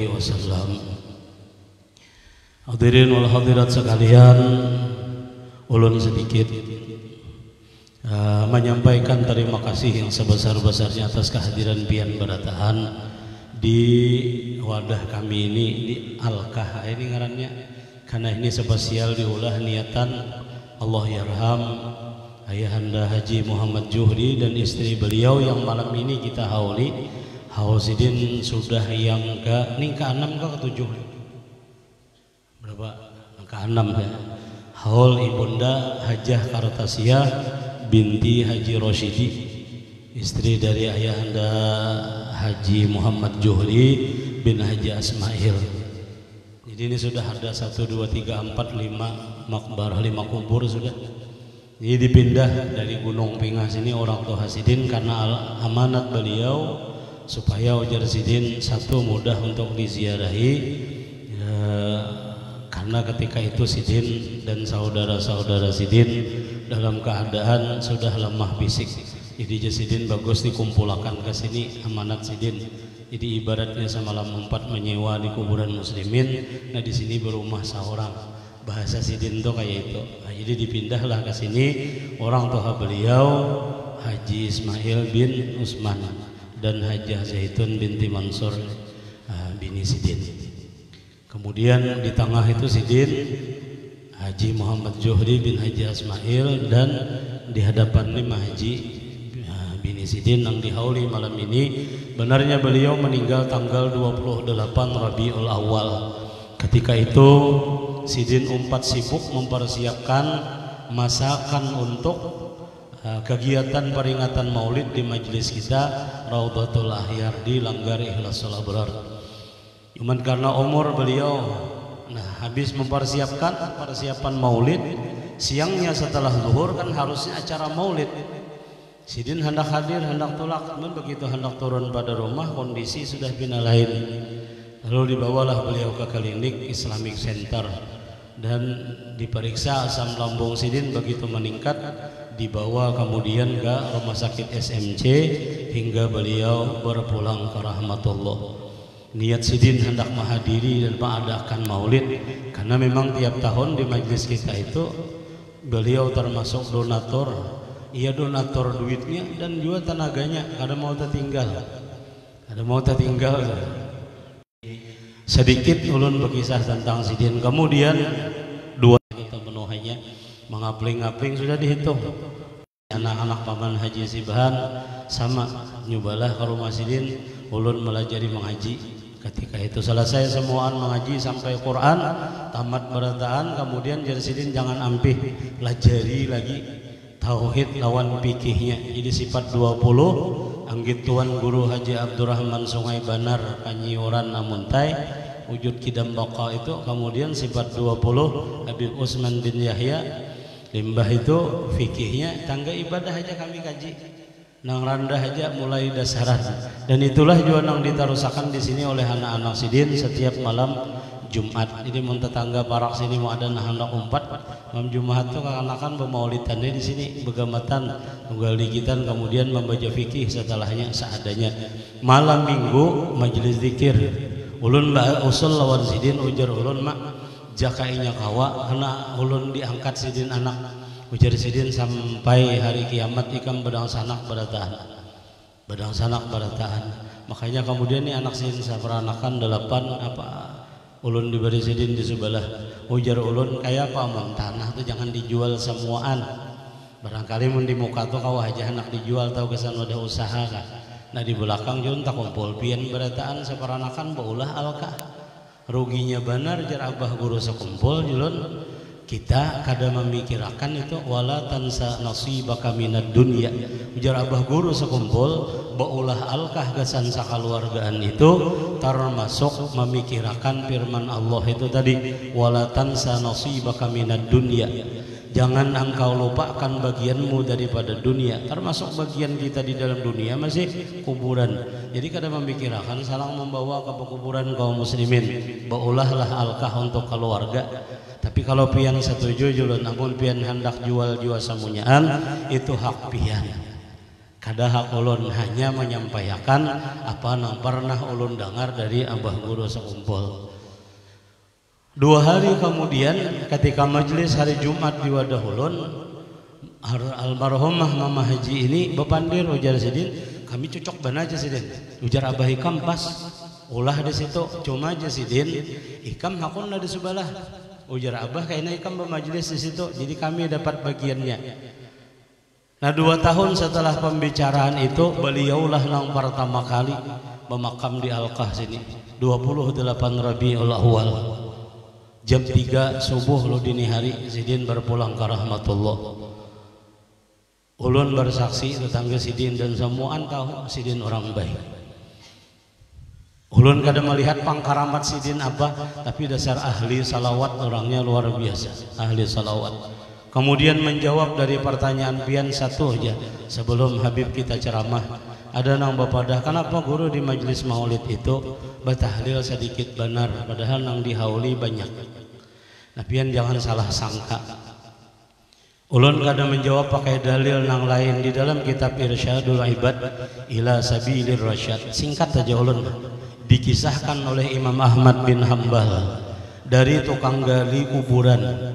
alaihi wasallam. Hadirin wal hadirat sekalian, ulun sedikit menyampaikan terima kasih yang sebesar-besarnya atas kehadiran pian barataan di wadah kami ini di Alkah ini ngarannya, karena ini spesial diulah niatan Allah yarham Ayahanda Haji Muhammad Juhri dan istri beliau yang malam ini kita hauli. Hausidin sudah yang ke-6 ke-7 berapa? Ke-6 ya. Haul Ibunda Hajah Kartasiyah binti Haji Rosyidi, istri dari Ayahanda Haji Muhammad Juhri bin Haji Asmail. Jadi ini sudah ada 1, 2, 3, 4, 5 makbarah, 5 kubur sudah. Ini dipindah dari Gunung Pingah sini orang tua Hasidin karena amanat beliau supaya ujar Sidin satu mudah untuk diziarahi ya, karena ketika itu Sidin dan saudara-saudara Sidin dalam keadaan sudah lemah fisik. Jadi Sidin bagus dikumpulkan ke sini amanat Sidin. Jadi ibaratnya semalam 4 menyewa di kuburan muslimin, nah di sini berumah seorang. Bahasa Sidin tuh kayak itu. Nah, jadi dipindahlah ke sini orang tua beliau Haji Ismail bin Usman dan Hajah Zaitun binti Mansur bini Sidin. Kemudian di tengah itu Sidin Haji Muhammad Juhri bin Haji Asmail dan di hadapan lima Haji bini Sidin yang dihauli malam ini. Benarnya beliau meninggal tanggal 28 Rabiul Awal. Ketika itu Sidin Umpat sibuk mempersiapkan masakan untuk kegiatan peringatan maulid di majelis kita Raudhatul Ahyar di Langgar Ikhlasul Abrar. Cuman karena umur beliau habis mempersiapkan persiapan maulid, siangnya setelah zuhur kan harusnya acara maulid. Sidin hendak hadir, hendak tulak, namun begitu hendak turun pada rumah kondisi sudah pindah lain. Lalu dibawalah beliau ke klinik Islamic Center dan diperiksa asam lambung Sidin begitu meningkat, dibawa kemudian ke rumah sakit SMC hingga beliau berpulang ke rahmatullah. Niat Sidin hendak menghadiri dan mengadakan maulid karena memang tiap tahun di majelis kita itu beliau termasuk donatur. Ia donatur duitnya dan juga tenaganya, ada mau tertinggal. Sedikit ulun berkisah tentang Sidin. Kemudian 2 kita penuhnya mengapling-apling sudah dihitung. Anak-anak paman Haji Sibhan sama nyubalah ke rumah Sidin, ulun melajari mengaji. Ketika itu selesai semuaan mengaji sampai Quran tamat berataan, kemudian jadi Sidin jangan ampih, lajari lagi tauhid lawan fikihnya. Jadi sifat 20 anggit tuan guru Haji Abdurrahman Sungai Banar Kanyiuran Namuntai wujud kidam baka itu. Kemudian sifat 20 Habib Usman bin Yahya limbah itu fikihnya. Tangga ibadah aja kami kaji nang randah aja mulai dasaran, dan itulah juga nang ditarusakan di sini oleh anak-anak Sidin setiap malam Jumat. Jadi mun tetangga parak sini mau ada hendak umpat malam Jumat tuh kanakan pemaulidannya di sini begamatan tunggal dikitan, kemudian membaca fikih setelahnya seadanya. Malam Minggu majelis zikir. Ulun mbak usul lawan Sidin ujar ulun mak jakainya kawa karena ulun diangkat Sidin anak. Ujar Sidin sampai hari kiamat ikam bedang sanak berataan. Makanya kemudian nih anak Sidin saperanakan 8 apa ulun diberi Sidin di sebelah. Ujar ulun kayak apa mang tanah tuh jangan dijual semuaan. Barangkali mun di muka tuh kau aja anak dijual tahu kesan ada usaha kah. Nah di belakang jun tak kumpul pian berataan saperanakan baulah alka. Ruginya benar jar abah guru sekumpul julun. Kita kada memikirkan itu wala tansa nasibaka minad dunya. Ujar abah guru sekumpul baulah alkah gasan sakaluargaan itu termasuk memikirkan firman Allah itu tadi wala tansa nasibaka minad dunya. Jangan engkau lupakan bagianmu daripada dunia, termasuk bagian kita di dalam dunia masih kuburan. Jadi kada memikirkan salang membawa ke kuburan kaum muslimin. Baulahlah alkah untuk keluarga. Tapi kalau pian setuju julun, namun pian hendak jual samunyaan itu hak pian. Kadaha ulun hanya menyampaikan apa yang pernah ulun dengar dari abah guru sekumpul. 2 hari kemudian ketika majelis hari Jumat di wadah ulun, almarhumah Mama Haji ini bepandir ujar Sidin, kami cocok benar aja Sidin. Ujar abah Ikam pas ulah di situ, cuma aja Sidin Ikam hakun di sebelah. Ujar abah kayaknya Ikam bermajelis di situ, jadi kami dapat bagiannya. Nah 2 tahun setelah pembicaraan itu beliaulah yang pertama kali memakam di Alkah sini 28 Rabiul Awal jam 3 subuh lo dini hari Sidin berpulang ke rahmatullah. Ulun bersaksi tetangga Sidin dan semuaan tahu Sidin orang baik. Ulun kada melihat pangkaramat Sidin apa, tapi dasar ahli salawat orangnya luar biasa, ahli salawat. Kemudian menjawab dari pertanyaan pian satu aja sebelum Habib kita ceramah. Ada nang bapadah, kenapa guru di majelis maulid itu batahlil sedikit benar padahal nang dihauli banyak. Nah pian jangan salah sangka. Ulun kada menjawab pakai dalil nang lain di dalam kitab Irsyadul Ibad ila Sabilir Rasyad. Singkat saja ulun. Dikisahkan oleh Imam Ahmad bin Hambal dari tukang gali kuburan.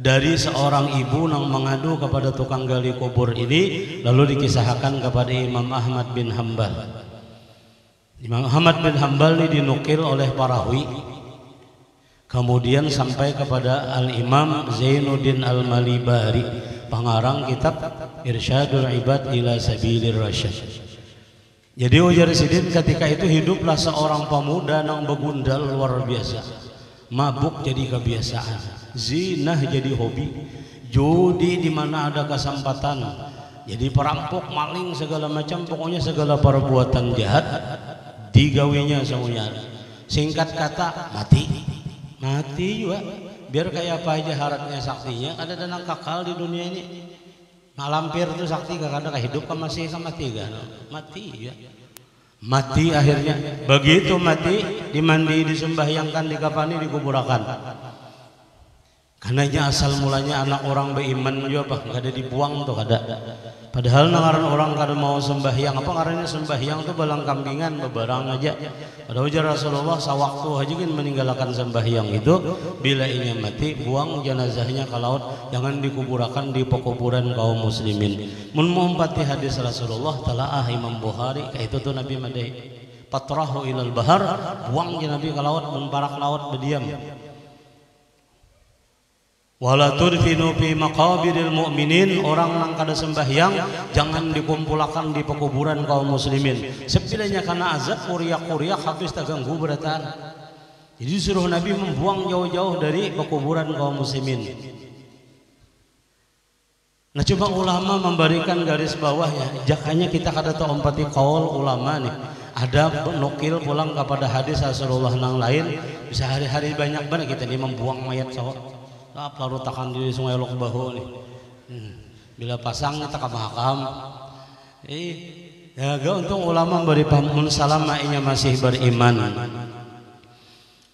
Dari seorang ibu yang mengadu kepada tukang gali kubur ini, lalu dikisahkan kepada Imam Ahmad bin Hambal. Imam Ahmad bin Hambal ini dinukil oleh Parawi, kemudian sampai kepada Al-Imam Zainuddin Al-Malibari, pengarang kitab Irsyadul Ibad ila Sabilir Rasyad. Jadi ujar Sidin ketika itu hiduplah seorang pemuda yang begundal luar biasa, mabuk jadi kebiasaan. Zinah jadi hobi, judi di mana ada kesempatan, jadi perampok, maling, segala macam, pokoknya segala perbuatan jahat digawinya semuanya. Singkat kata mati juga. Biar kayak apa aja haratnya saktinya, ada danang kakal di dunia ini. Malampir itu sakti kadang hidup kan masih sama mati kan, mati ya. Mati akhirnya, begitu mati dimandi, disembahyangkan, dikafani, dikuburakan. Karena asal mulanya anak orang beriman juga apa nggak ada dibuang tuh kada. Padahal nangaran orang kada mau sembahyang, apa karena sembahyang tuh balang kambingan bebarang aja. Pada ujar Rasulullah sewaktu aja kan meninggalkan sembahyang itu bila ingin mati buang jenazahnya ke laut, jangan dikuburakan di pekuburan kaum muslimin. Mun mumpati hadis Rasulullah talaah Imam Bukhari kayak itu tuh Nabi madai patrahu ilal bahar, buang Nabi ke laut, menparak laut berdiam. Wala turfinu fi maqabiril mu'minin, orang nang kada sembahyang jangan dikumpulkan di pekuburan kaum muslimin. Sepilanya karena azab kuriak-kuriak habis terganggu beratan. Jadi suruh Nabi membuang jauh-jauh dari pekuburan kaum muslimin. Nah coba ulama memberikan garis bawahnya, jakanya kita kada tahu empati kaul ulama nih. Ada nukil pulang kepada hadis Rasulullah nang lain, bisa hari-hari banyak banget kita nih membuang mayat sawah. Lalu takkan di sungai Lok Bahu nih. Bila pasang kita ke mahakam. Ya gak untung ulama beri pamun salama inya masih beriman.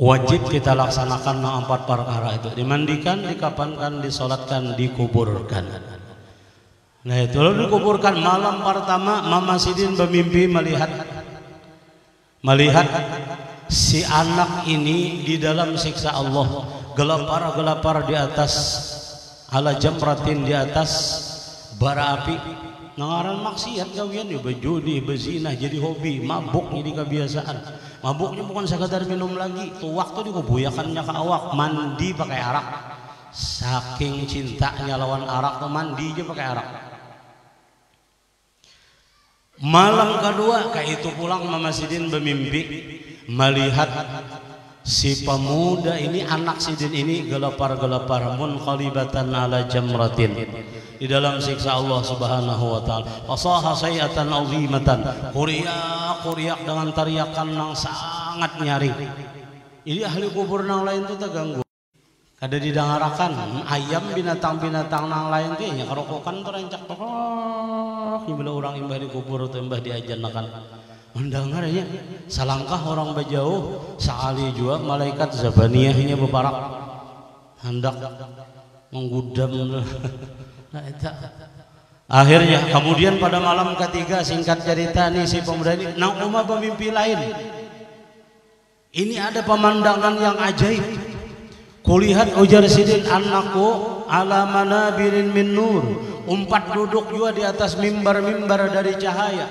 Wajib kita laksanakan 4 perkara itu. Dimandikan, dikapankan, disolatkan, dikuburkan. Nah itu lalu dikuburkan malam pertama Mama Sidin bermimpi melihat si anak ini di dalam siksa Allah. Gelapar di atas ala jamratin, di atas bara api. Nangaran maksiat gawian ya, bejudi, bezinah jadi hobi, mabuk jadi kebiasaan. Mabuknya bukan sekadar minum lagi, tuh waktu dikubuyakannya ke awak, mandi pakai arak. Saking cintanya lawan arak tuh mandi aja pakai arak. Malam kedua kayak itu pulang Mama Sidin bermimpi melihat si pemuda ini, anak Sidin ini gelapar-gelapar munqalibatan ala jamratin di dalam siksa Allah Subhanahu wa taala. Fasaha sayatan azimatan, kuriak dengan teriakan yang sangat nyaring. Jadi ahli kubur nang lain itu terganggu. Kada didangarakan ayam binatang-binatang nang lain teh nya karokokan terencak tok. Bila orang imbah di kubur atau imbah diajanakan mendengarnya salangkah orang bejauh sekali juga malaikat zabaniyahnya bebarak hendak menggudam. Nah, Akhirnya kemudian pada malam ketiga, singkat cerita nih si pemuda ini nang omah pemimpi lain. Ini ada pemandangan yang ajaib. Kulihat ujar sidin anakku ala manabirin min nur. Umpat duduk juga di atas mimbar-mimbar dari cahaya.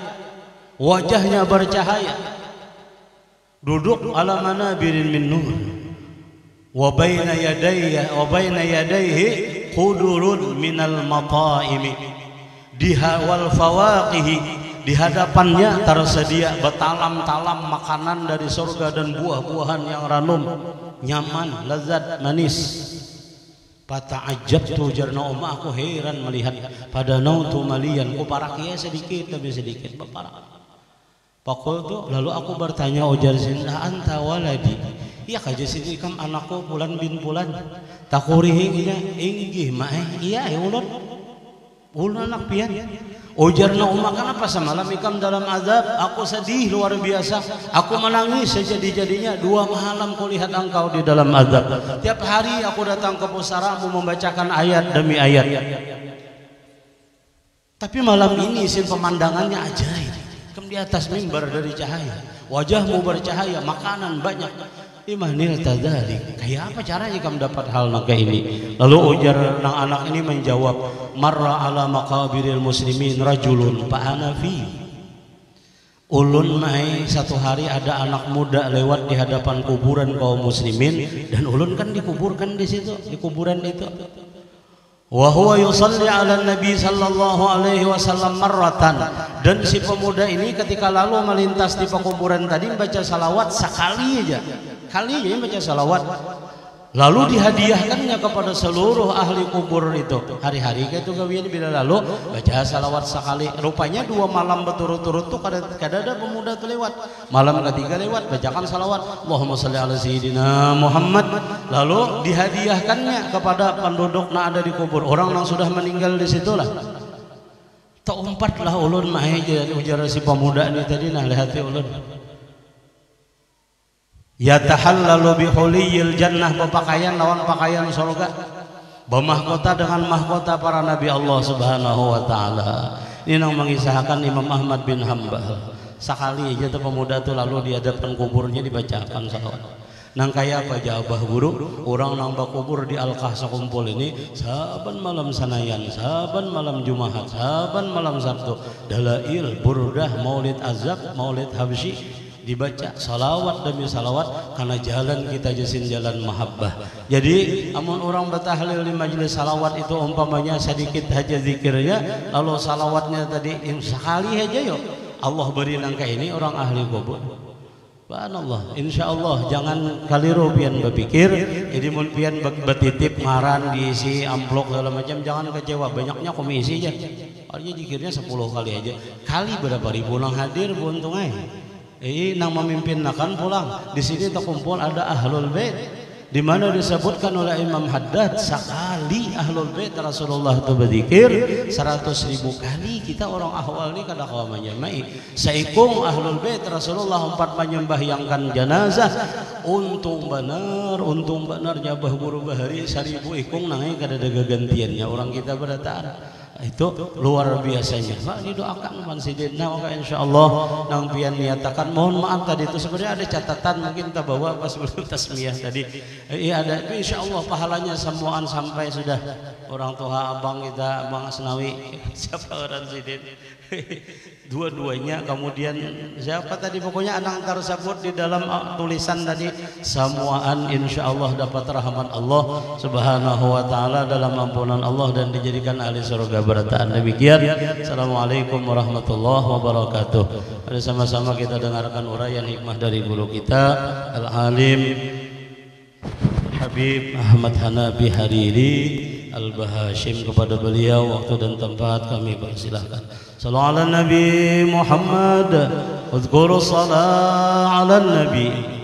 Wajahnya bercahaya. Duduk ala manabirin min nur. Wa baina yadayhi qudurun minal mata'imi. Dihawal fawaqihi, di hadapannya tersedia betalam-talam makanan dari surga dan buah-buahan yang ranum, nyaman, lezat, manis. Fata'ajjabtu jarna umma, aku heran melihat pada nautu malian, ku parakia sedikit demi sedikit beparak. Faqultu, lalu aku bertanya ujar sinda anta waladi. Iya kaja sini kam anakku Fulan bin Fulan. Takurihi inggih mah iya ulun. Ulun anak pian. Ujarna umma kenapa semalam ikam dalam azab? Aku sedih luar biasa. Aku menangis sejadi-jadinya 2 malam kulihat engkau di dalam azab. Tiap hari aku datang ke pusaramu membacakan ayat demi ayat. Tapi malam ini sin pemandangannya ajaib. Kamu di atas mimbar dari cahaya. Wajahmu bercahaya, makanan banyak. Imanil tadzalik. Kayak apa caranya kamu dapat hal kayak ini? Lalu ujar anak ini menjawab, marra ala maqabiril muslimin rajulun fa ana fi. Ulun mai satu hari ada anak muda lewat di hadapan kuburan kaum muslimin dan ulun kan dikuburkan di situ, di kuburan itu. Wa huwa yusalli ala nabi sallallahu alaihi wasallam marratan, dan si pemuda ini ketika lalu melintas di pekuburan tadi membaca salawat sekali aja. Kali aja baca salawat. Lalu dihadiahkannya kepada seluruh ahli kubur itu. Hari-hari itu gawian bila lalu baca salawat sekali. Rupanya 2 malam berturut-turut tuh kada ada pemuda tuh lewat. Malam ketiga lewat bacakan salawat. Allahumma shalli ala sayyidina Muhammad. Lalu dihadiahkannya kepada penduduk yang ada di kubur. Orang yang sudah meninggal di situlah. Teumpatlah ulun mah ujar si pemuda ini tadi nah lihati ulun. Yatahallalu bihuliyil jannah, berpakaian lawan pakaian surga, bermahkota dengan mahkota para nabi Allah subhanahu wa ta'ala. Ini yang mengisahkan Imam Ahmad bin Hanbal. Sekali aja tuh pemuda tuh lalu di hadapan kuburnya dibacakan salawat. Nang kaya apa jawabah guru, orang nambah kubur di Al-Kah sekumpul ini saban malam sanayan, saban malam Jumaat, saban malam Sabtu, dalail, burdah, maulid azab, maulid habsyi, dibaca salawat demi salawat karena jalan kita jasin jalan mahabbah. Jadi amun orang bertahlil di majelis salawat itu umpamanya sedikit aja zikirnya, lalu salawatnya tadi yang sekali aja yuk Allah beri nangka ini orang ahli kubur. Subhanallah, insyaallah jangan kaliru pian berpikir jadi mun pian betitip ngaran diisi amplop segala macam jangan kecewa, banyaknya komisi aja. Artinya zikirnya 10 kali aja. Kali berapa ribu nang hadir buntung aja. Nang memimpin akan pulang. Di sini terkumpul ada ahlul bait, di mana disebutkan oleh Imam Haddad sekali ahlul bait Rasulullah itu berzikir 100.000 kali. Kita orang ahwal ini kada kawa menyamai. Saikung ahlul bait Rasulullah 4 menyembahyangkan jenazah. Untung benar nyabah buru bahari 1000 ikung nangai kada ada gantiannya orang kita berataan. Itu luar biasanya. Pak didoakan pansidina maka insyaallah nang pian niatakan mohon maaf tadi itu sebenarnya ada catatan mungkin kita bawa pas sebelum tasmiyah tadi. Iya ada insyaallah pahalanya semuaan sampai sudah orang tua abang kita Bang Asnawi siapa orang sidin. Dua-duanya kemudian siapa tadi pokoknya anak tersebut di dalam tulisan tadi semuaan insyaallah dapat rahmat Allah subhanahu wa ta'ala dalam ampunan Allah dan dijadikan ahli surga berataan. Demikian assalamualaikum warahmatullahi wabarakatuh. Mari sama-sama kita dengarkan uraian hikmah dari guru kita Al-Alim Habib Ahmad Hanafi Hariri Al-Bahashim. Kepada beliau waktu dan tempat kami persilahkan. Sallallahu ala Nabi Muhammad. Uzkuru salat ala Nabi.